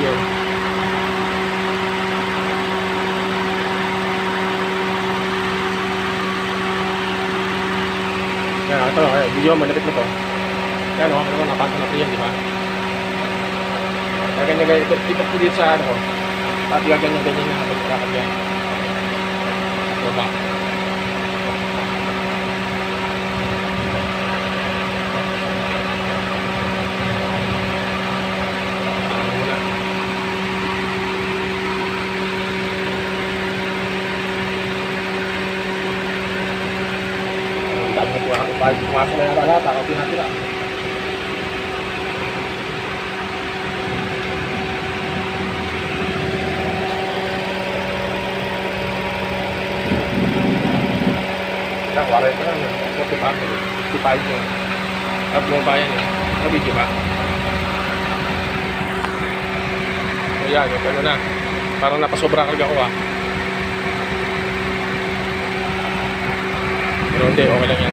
yun. Yan, ito, video, malapit mo to. Yan o, napanto na ito yan, di ba? Kaya ganyan, ipat ko dito sa ano ko. Pati ganyan-ganyan na magkakad yan. Baba. Balik pumasok na yung rala, takot din natin. Yan, waray pa lang. 45 yun. At bumaba yan eh. Nabidyo ba? O yan, yung ano na. Parang napasobra karga ko ah. Pero hindi, okay lang yan.